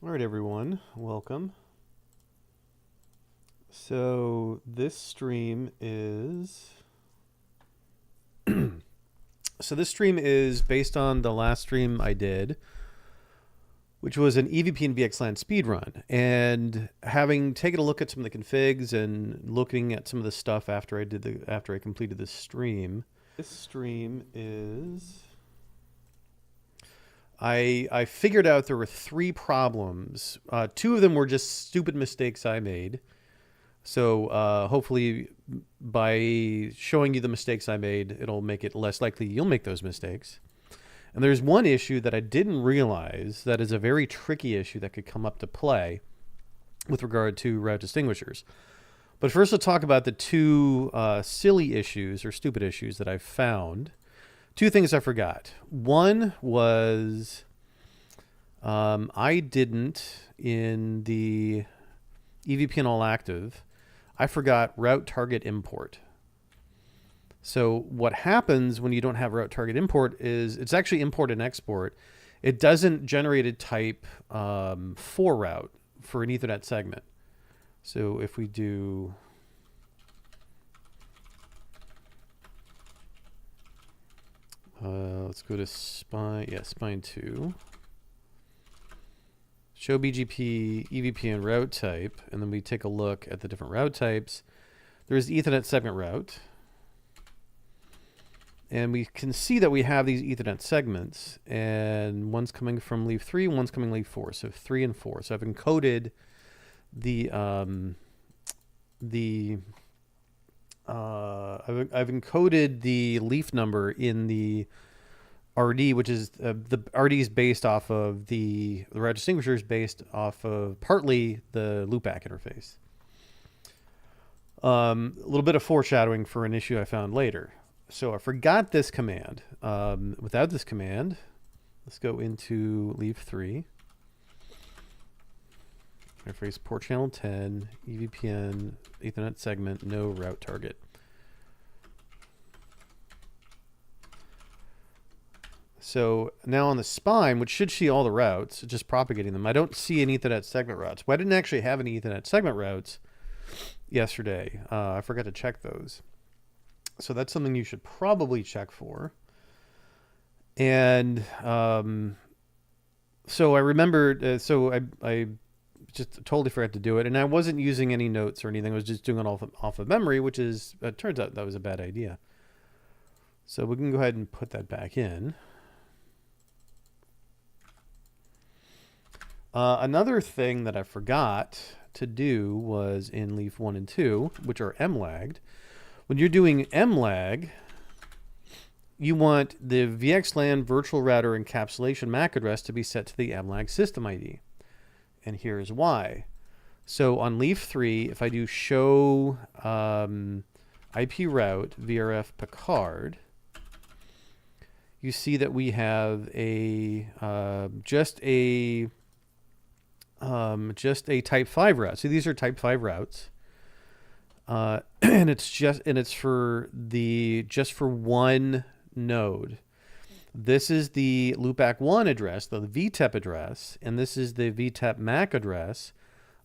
All right, everyone, welcome. So this stream is based on the last stream I did, which was an EVPN VXLAN speedrun. And having taken a look at some of the configs and looking at some of the stuff after I completed this stream, I figured out there were 3 problems. 2 of them were just stupid mistakes I made. So hopefully by showing you the mistakes I made, it'll make it less likely you'll make those mistakes. And there's one issue that I didn't realize that is a very tricky issue that could come up to play with regard to route distinguishers. But first, let's talk about the 2 silly issues or stupid issues that I found. 2 things I forgot. One was I didn't, in the EVPN all active, I forgot route target import. So what happens when you don't have route target import is it's actually import and export. It doesn't generate a type for route for an Ethernet segment. So if we do let's go to spine 2. Show BGP EVPN route type, and then we take a look at the different route types. There's the Ethernet segment route. And we can see that we have these Ethernet segments, and one's coming from leaf 3, one's coming leaf 4, so 3 and 4. So I've encoded I've encoded the leaf number in the RD, which is the RD is based off of the route distinguisher is based off of partly the loopback interface. A little bit of foreshadowing for an issue I found later. So I forgot this command. Without this command, let's go into leaf 3. Interface port channel 10, EVPN, Ethernet segment, no route target. So now on the spine, which should see all the routes, just propagating them, I don't see any Ethernet segment routes. Well, I didn't actually have any Ethernet segment routes yesterday. I forgot to check those. So that's something you should probably check for. And so I remembered, I just totally forgot to do it. And I wasn't using any notes or anything. I was just doing it off of memory, which is, it turns out that was a bad idea. So we can go ahead and put that back in. Another thing that I forgot to do was in leaf 1 and 2, which are MLAG'd. When you're doing MLAG, you want the VXLAN virtual router encapsulation MAC address to be set to the MLAG system ID. And here's why. So on leaf 3, if I do show IP route VRF Picard, you see that we have a just a type 5 route. So these are type 5 routes. And it's for one node. This is the loopback 1 address, the VTEP address, and this is the VTEP MAC address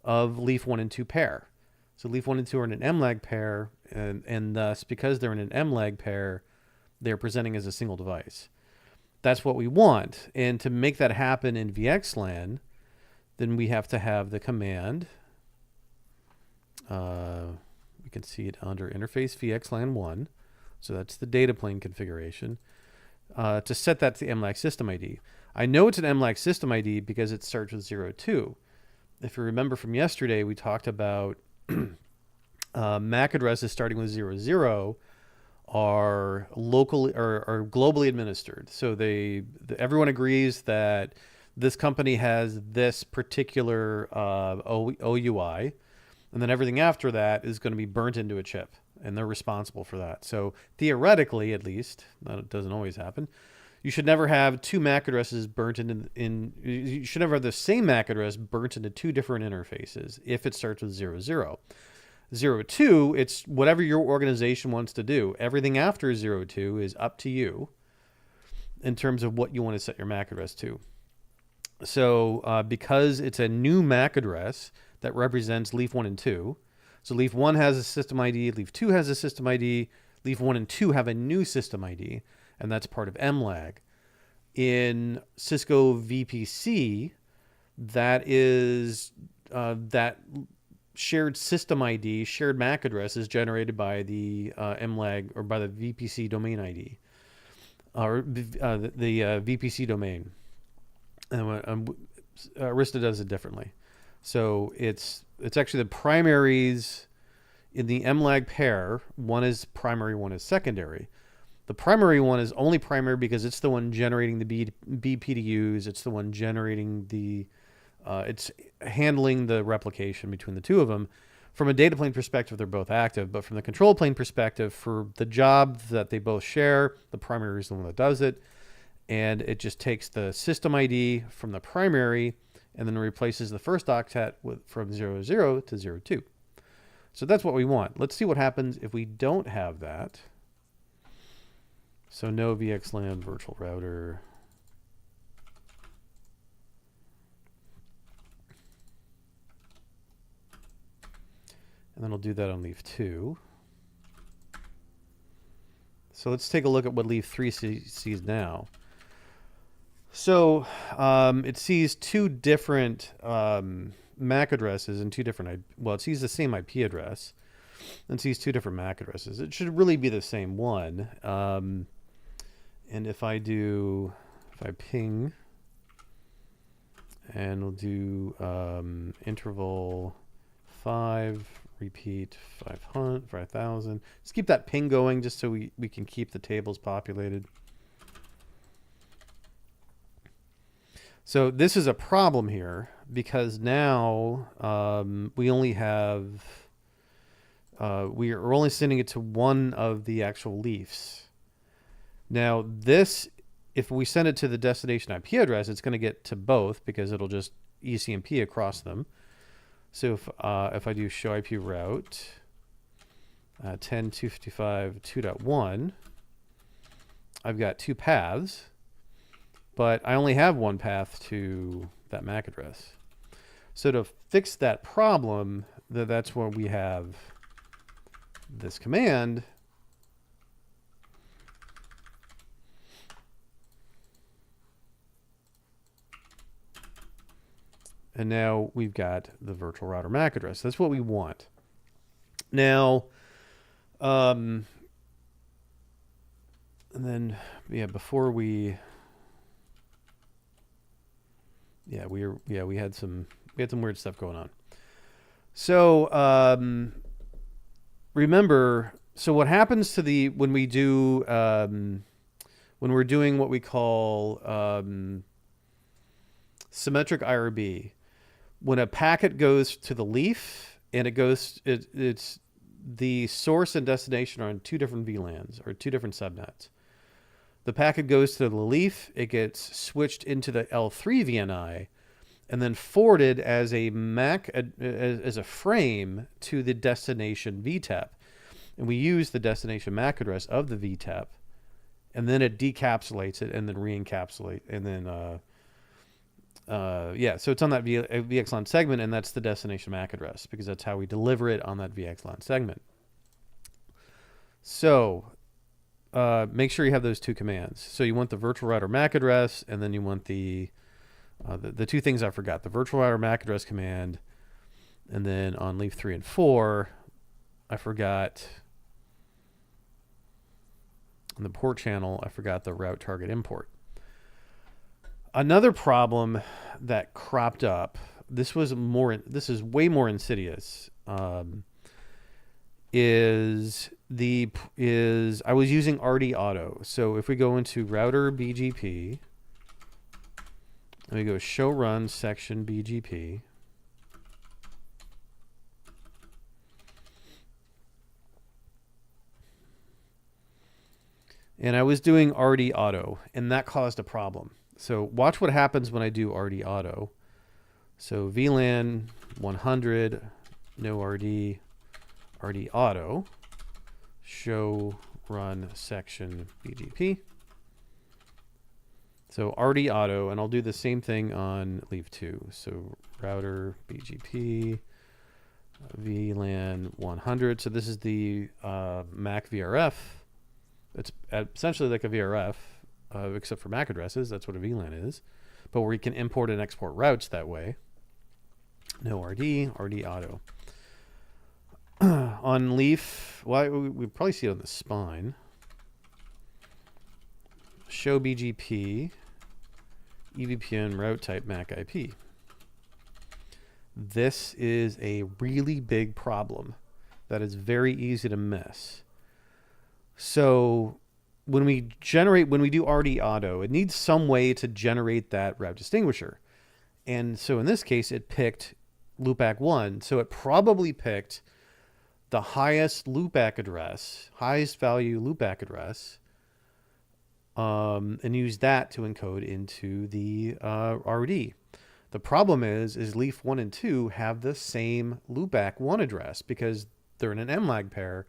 of leaf 1 and 2 pair. So leaf 1 and 2 are in an MLAG pair, and thus, because they're in an MLAG pair, they're presenting as a single device. That's what we want. And to make that happen in VXLAN, then we have to have the command. You can see it under interface VXLAN 1. So that's the data plane configuration. To set that to the MLAG system ID. I know it's an MLAG system ID because it starts with 02. If you remember from yesterday, we talked about MAC addresses starting with 00 are locally or globally administered. So everyone agrees that this company has this particular OUI, and then everything after that is going to be burnt into a chip, and they're responsible for that. So theoretically, at least, that doesn't always happen, you should never have 2 MAC addresses burnt you should never have the same MAC address burnt into 2 different interfaces if it starts with 00. 02, it's whatever your organization wants to do. Everything after 02 is up to you in terms of what you want to set your MAC address to. So because it's a new MAC address that represents leaf 1 and 2, so leaf 1 has a system ID, leaf 2 has a system ID, leaf 1 and 2 have a new system ID, and that's part of MLAG. In Cisco VPC, that is that shared system ID, shared MAC address is generated by the MLAG or by the VPC domain ID, or the VPC domain. And Arista does it differently. So it's actually the primaries in the MLAG pair. One is primary, one is secondary. The primary one is only primary because it's the one generating the BPDUs. It's the one generating the, it's handling the replication between the two of them. From a data plane perspective, they're both active, but from the control plane perspective, for the job that they both share, the primary is the one that does it. And it just takes the system ID from the primary and then replaces the first octet from 00 to 02. So that's what we want. Let's see what happens if we don't have that. So no VXLAN virtual router. And then I'll do that on leaf 2. So let's take a look at what leaf 3 sees now. So it sees two different MAC addresses and two different, well, it sees the same IP address and sees two different MAC addresses. It should really be the same one. And if I ping, and we'll do interval 5, repeat 500, 5,000. Just keep that ping going just so we can keep the tables populated. So this is a problem here because now we only have, we're only sending it to one of the actual leafs. Now this, if we send it to the destination IP address, it's going to get to both because it'll just ECMP across them. So if I do show IP route 10.255.2.1, I've got two paths. But I only have one path to that MAC address. So to fix that problem, that's where we have this command. And now we've got the virtual router MAC address. That's what we want. Now, and then, yeah, before we... we had some weird stuff going on. So remember, so what happens to when we do when we're doing what we call symmetric IRB, when a packet goes to the leaf and it's the source and destination are on two different VLANs or two different subnets. The packet goes to the leaf, it gets switched into the L3 VNI, and then forwarded as a MAC, as a frame to the destination VTEP. And we use the destination MAC address of the VTEP, and then it decapsulates it and then re-encapsulate, and then, so it's on that VXLAN segment, and that's the destination MAC address, because that's how we deliver it on that VXLAN segment. So... make sure you have those two commands. So you want the virtual router MAC address, and then you want the two things I forgot: the virtual router MAC address command, and then on leaf 3 and 4, I forgot on the port channel. I forgot the route target import. Another problem that cropped up. This is way more insidious. Is I was using RD Auto. So if we go into router BGP, and we go show run section BGP, and I was doing RD Auto, and that caused a problem. So watch what happens when I do RD Auto. So VLAN 100, no RD Auto, show run section BGP. So RD auto, and I'll do the same thing on leaf 2. So router BGP VLAN 100. So this is the MAC VRF. It's essentially like a VRF, except for MAC addresses. That's what a VLAN is. But where you can import and export routes that way. No RD auto. On leaf, well, we probably see it on the spine. Show BGP EVPN route type MAC IP. This is a really big problem that is very easy to miss. So when we do RD auto, it needs some way to generate that route distinguisher. And so in this case, it picked loopback 1. So it probably picked the highest loopback address, highest value loopback address, and used that to encode into the RD. The problem is leaf 1 and 2 have the same loopback 1 address because they're in an MLAG pair.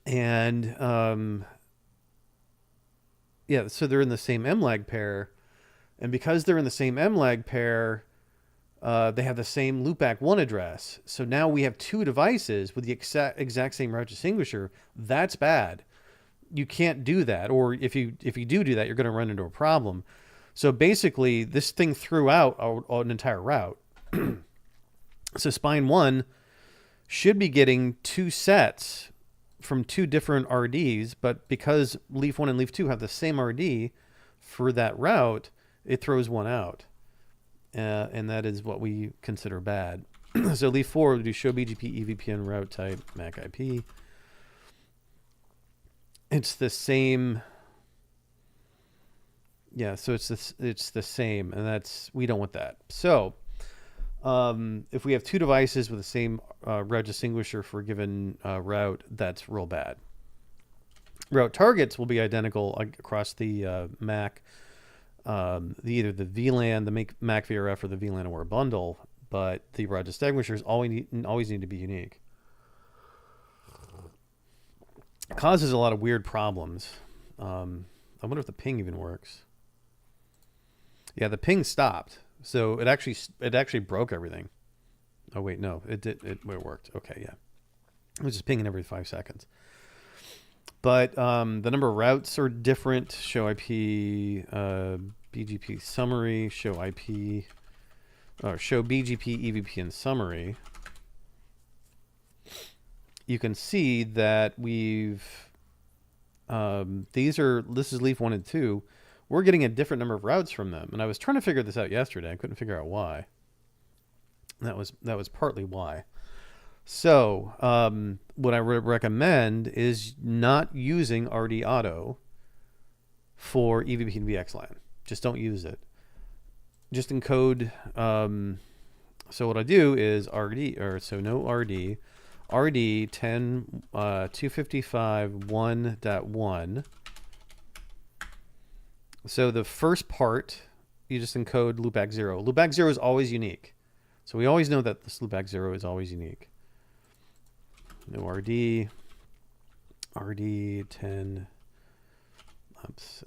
And yeah, so they're in the same MLAG pair. And because they're in the same MLAG pair, they have the same loopback 1 address. So now we have two devices with the exact same route distinguisher. That's bad. You can't do that. Or if you do that, you're going to run into a problem. So basically, this thing threw out an entire route. So spine 1 should be getting 2 sets from 2 different RDs, but because leaf 1 and leaf 2 have the same RD for that route, it throws one out. And that is what we consider bad. So leaf 4 would do show BGP EVPN route type MAC IP. It's the same. Yeah, so it's the same, and we don't want that. So if we have 2 devices with the same route distinguisher for a given route, that's real bad. Route targets will be identical across the MAC, either the VLAN, the MAC VRF, or the VLAN or a bundle, but the route distinguishers always need to be unique. It causes a lot of weird problems. I wonder if the ping even works. Yeah, the ping stopped. So it actually broke everything. Oh wait, no, it worked. Okay, yeah. It was just pinging every 5 seconds. But the number of routes are different. Show IP, BGP summary, show IP, or show BGP EVPN summary. You can see that this is leaf 1 and 2. We're getting a different number of routes from them. And I was trying to figure this out yesterday. I couldn't figure out why. That was partly why. So what I would recommend is not using RD Auto for EVP and VXLAN. Just don't use it. Just encode. So what I do is no RD. RD 10 255 1.1. So the first part, you just encode loopback 0. Loopback 0 is always unique. So we always know that this loopback 0 is always unique. No RD. RD 10. Oops.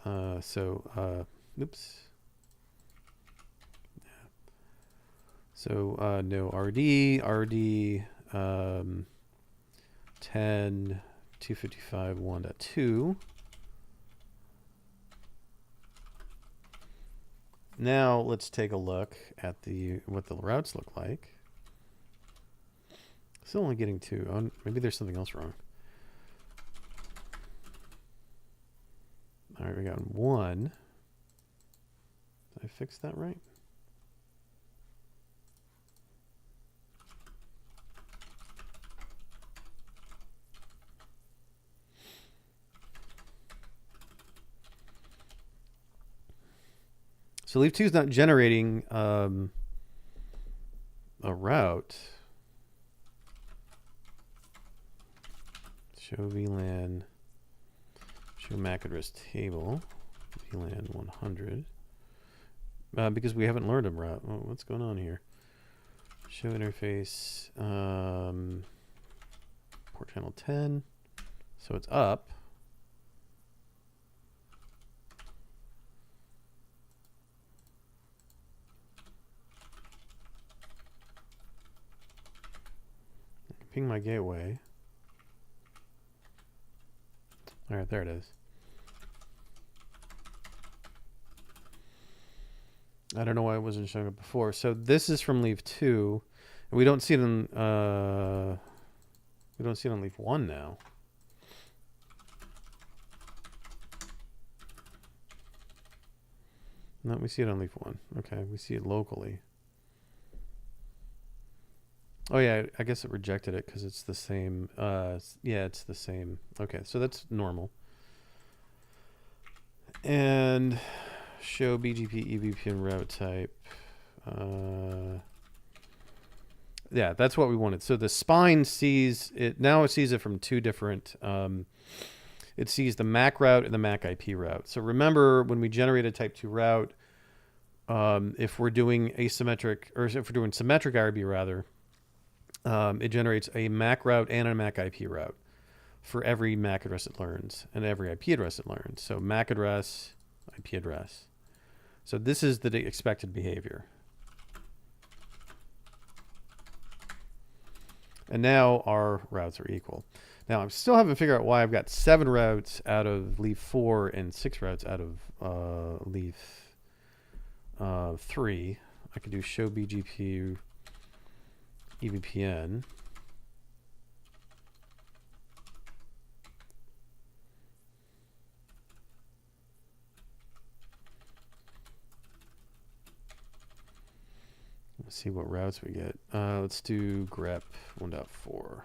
Oops. So no RD. RD 10 255 1.2. Now let's take a look at what the routes look like. Still only getting 2. Oh, maybe there's something else wrong. All right, we got 1. Did I fix that right? So leaf 2 is not generating a route. Show VLAN. Show MAC address table. VLAN 100. Because we haven't learned a route. Oh, what's going on here? Show interface. Port channel 10. So it's up. ping my gateway. All right, there it is. I don't know why it wasn't showing up before. So this is from leaf 2. And we don't see it on leaf 1 now. No, we see it on leaf 1. Okay, we see it locally. Oh yeah, I guess it rejected it because it's the same. Yeah, it's the same. Okay, so that's normal. And show BGP EVPN route type. Yeah, that's what we wanted. So the spine sees it now. It sees it from two different. It sees the MAC route and the MAC IP route. So remember when we generate a type 2 route, if we're doing asymmetric, or if we're doing symmetric IRB rather, it generates a MAC route and a MAC IP route for every MAC address it learns and every IP address it learns. So MAC address, IP address. So this is the expected behavior. And now our routes are equal. Now I still haven't figured out why I've got 7 routes out of leaf 4 and 6 routes out of leaf 3. I could do show BGP EVPN. Let's see what routes we get. Let's do grep 1.4.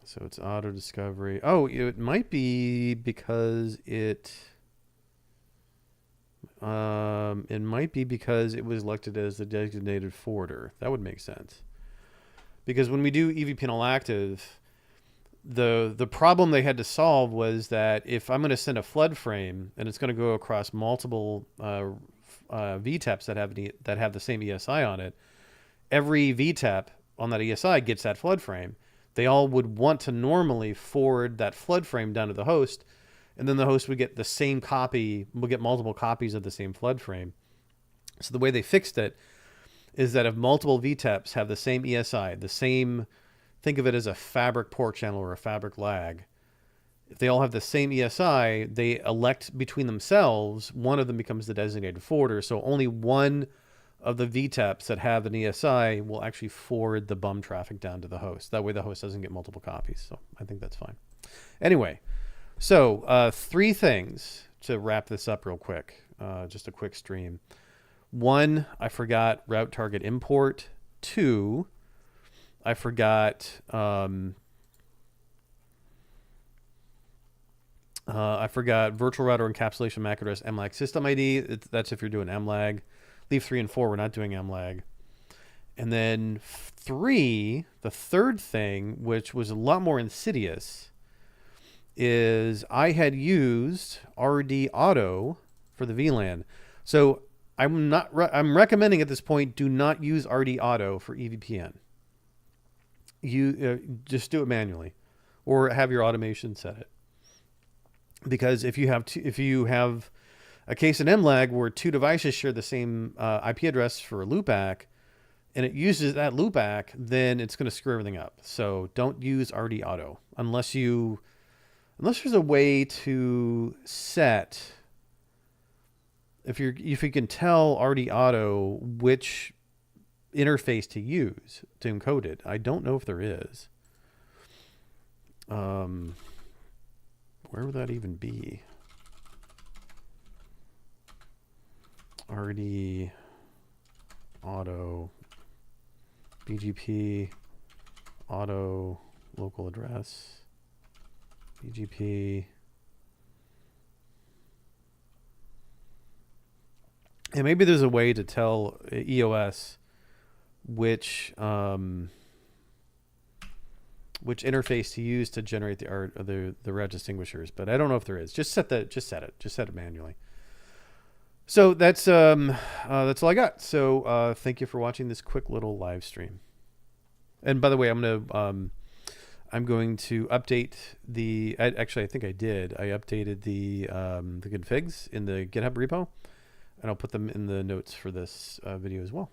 So it's auto discovery. Oh, it might be because it was elected as the designated forwarder. That would make sense. Because when we do EVPN all active, the problem they had to solve was that if I'm going to send a flood frame and it's going to go across multiple VTAPs that have the same ESI on it, every VTAP on that ESI gets that flood frame. They all would want to normally forward that flood frame down to the host, and then the host would get the same copy, will get multiple copies of the same flood frame. So the way they fixed it is that if multiple VTAPs have the same ESI, the same, think of it as a fabric port channel or a fabric lag. If they all have the same ESI, they elect between themselves, one of them becomes the designated forwarder. So only one of the VTAPs that have an ESI will actually forward the bum traffic down to the host. That way the host doesn't get multiple copies. So I think that's fine. Anyway, so 3 things to wrap this up real quick. Just a quick stream. 1, I forgot route target import. 2, I forgot virtual router encapsulation MAC address MLAG system ID. That's if you're doing MLAG. Leave 3 and 4, we're not doing MLAG. And then 3, the third thing, which was a lot more insidious, is I had used RD Auto for the VLAN. So I'm recommending at this point, do not use RD Auto for EVPN. You just do it manually, or have your automation set it. Because if you have a case in MLAG where 2 devices share the same IP address for a loopback, and it uses that loopback, then it's going to screw everything up. So don't use RD Auto unless there's a way to set, if you can tell RD Auto which interface to use to encode it. I don't know if there is. Where would that even be? RD Auto BGP Auto local address BGP. And maybe there's a way to tell EOS which interface to use to generate the route distinguishers, but I don't know if there is. Just set it manually. So that's all I got. So thank you for watching this quick little live stream. And by the way, I'm going to update actually I think I did. I updated the configs in the GitHub repo. and I'll put them in the notes for this video as well.